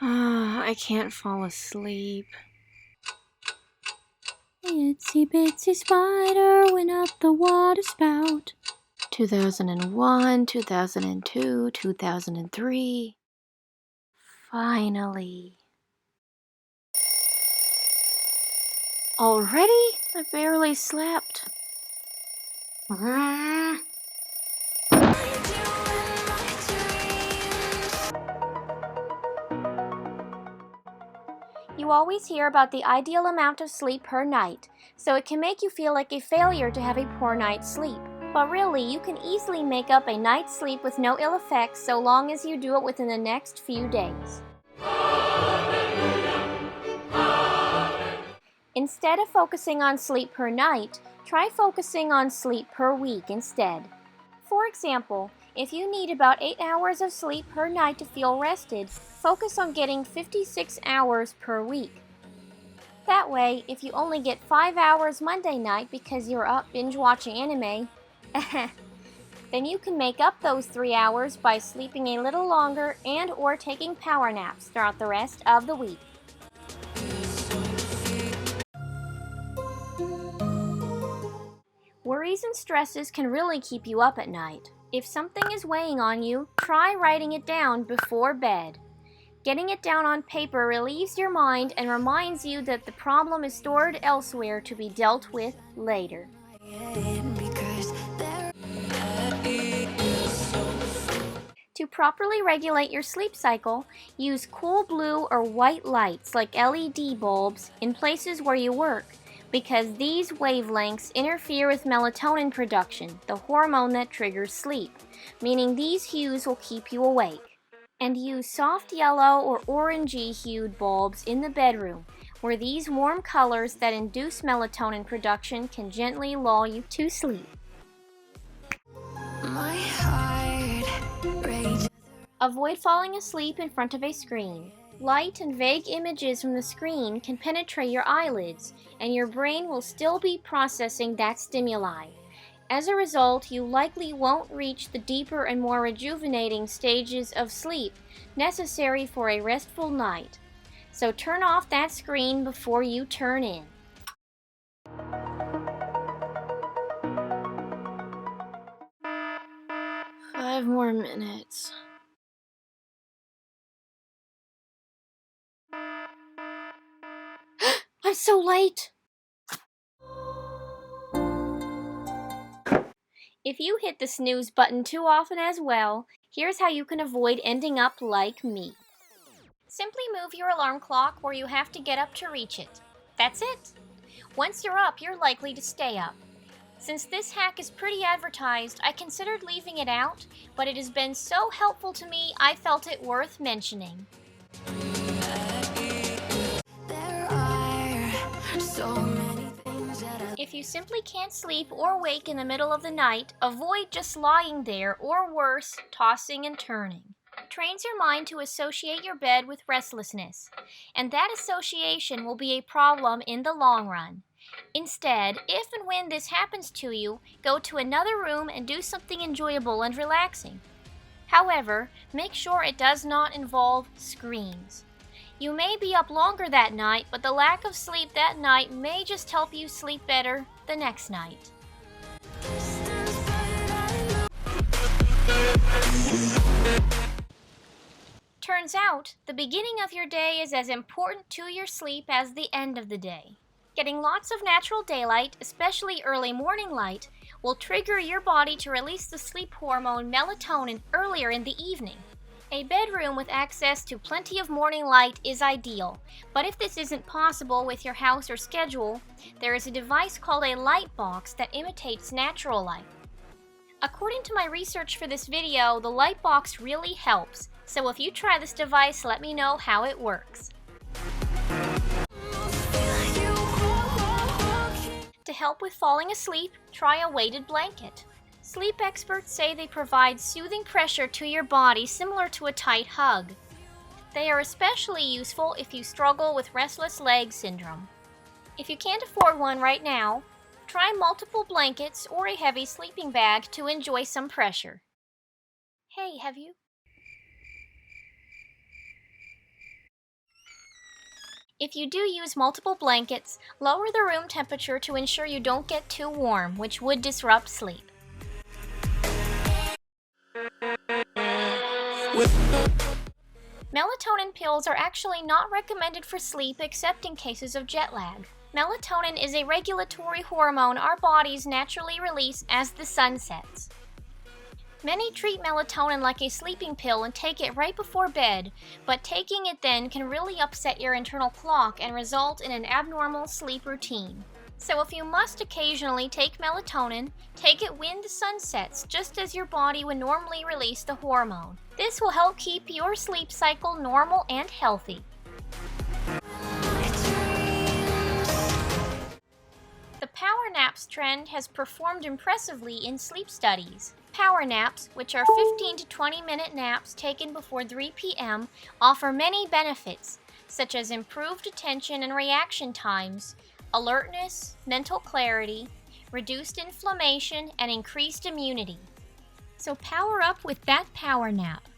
I can't fall asleep. Itsy bitsy spider went up the water spout. 2001, 2002, 2003. Finally. Already? I barely slept. You always hear about the ideal amount of sleep per night, so it can make you feel like a failure to have a poor night's sleep. But really, you can easily make up a night's sleep with no ill effects so long as you do it within the next few days. Instead of focusing on sleep per night, try focusing on sleep per week instead. For example, if you need about 8 hours of sleep per night to feel rested, focus on getting 56 hours per week. That way, if you only get 5 hours Monday night because you're up binge watching anime, then you can make up those 3 hours by sleeping a little longer and or taking power naps throughout the rest of the week. Worries and stresses can really keep you up at night. If something is weighing on you, try writing it down before bed. Getting it down on paper relieves your mind and reminds you that the problem is stored elsewhere to be dealt with later. To properly regulate your sleep cycle, use cool blue or white lights like LED bulbs in places where you work, because these wavelengths interfere with melatonin production, the hormone that triggers sleep, meaning these hues will keep you awake. And use soft yellow or orangey hued bulbs in the bedroom, where these warm colors that induce melatonin production can gently lull you to sleep. My heart rages. Avoid falling asleep in front of a screen. Light and vague images from the screen can penetrate your eyelids, and your brain will still be processing that stimuli. As a result, you likely won't reach the deeper and more rejuvenating stages of sleep necessary for a restful night. So turn off that screen before you turn in. Five more minutes. I'm so late! If you hit the snooze button too often as well, here's how you can avoid ending up like me. Simply move your alarm clock where you have to get up to reach it. That's it. Once you're up, you're likely to stay up. Since this hack is pretty advertised, I considered leaving it out, but it has been so helpful to me, I felt it worth mentioning. If you simply can't sleep or wake in the middle of the night, avoid just lying there, or worse, tossing and turning. It trains your mind to associate your bed with restlessness, and that association will be a problem in the long run. Instead, if and when this happens to you, go to another room and do something enjoyable and relaxing. However, make sure it does not involve screens. You may be up longer that night, but the lack of sleep that night may just help you sleep better the next night. Turns out, the beginning of your day is as important to your sleep as the end of the day. Getting lots of natural daylight, especially early morning light, will trigger your body to release the sleep hormone melatonin earlier in the evening. A bedroom with access to plenty of morning light is ideal, but if this isn't possible with your house or schedule, there is a device called a light box that imitates natural light. According to my research for this video, the light box really helps, so if you try this device, let me know how it works. To help with falling asleep, try a weighted blanket. Sleep experts say they provide soothing pressure to your body similar to a tight hug. They are especially useful if you struggle with restless leg syndrome. If you can't afford one right now, try multiple blankets or a heavy sleeping bag to enjoy some pressure. Hey, have you If you do use multiple blankets, lower the room temperature to ensure you don't get too warm, which would disrupt sleep. Melatonin pills are actually not recommended for sleep except in cases of jet lag. Melatonin is a regulatory hormone our bodies naturally release as the sun sets. Many treat melatonin like a sleeping pill and take it right before bed, but taking it then can really upset your internal clock and result in an abnormal sleep routine. So if you must occasionally take melatonin, take it when the sun sets, just as your body would normally release the hormone. This will help keep your sleep cycle normal and healthy. The power naps trend has performed impressively in sleep studies. Power naps, which are 15 to 20-minute naps taken before 3 p.m., offer many benefits, such as improved attention and reaction times, alertness, mental clarity, reduced inflammation, and increased immunity. So power up with that power nap.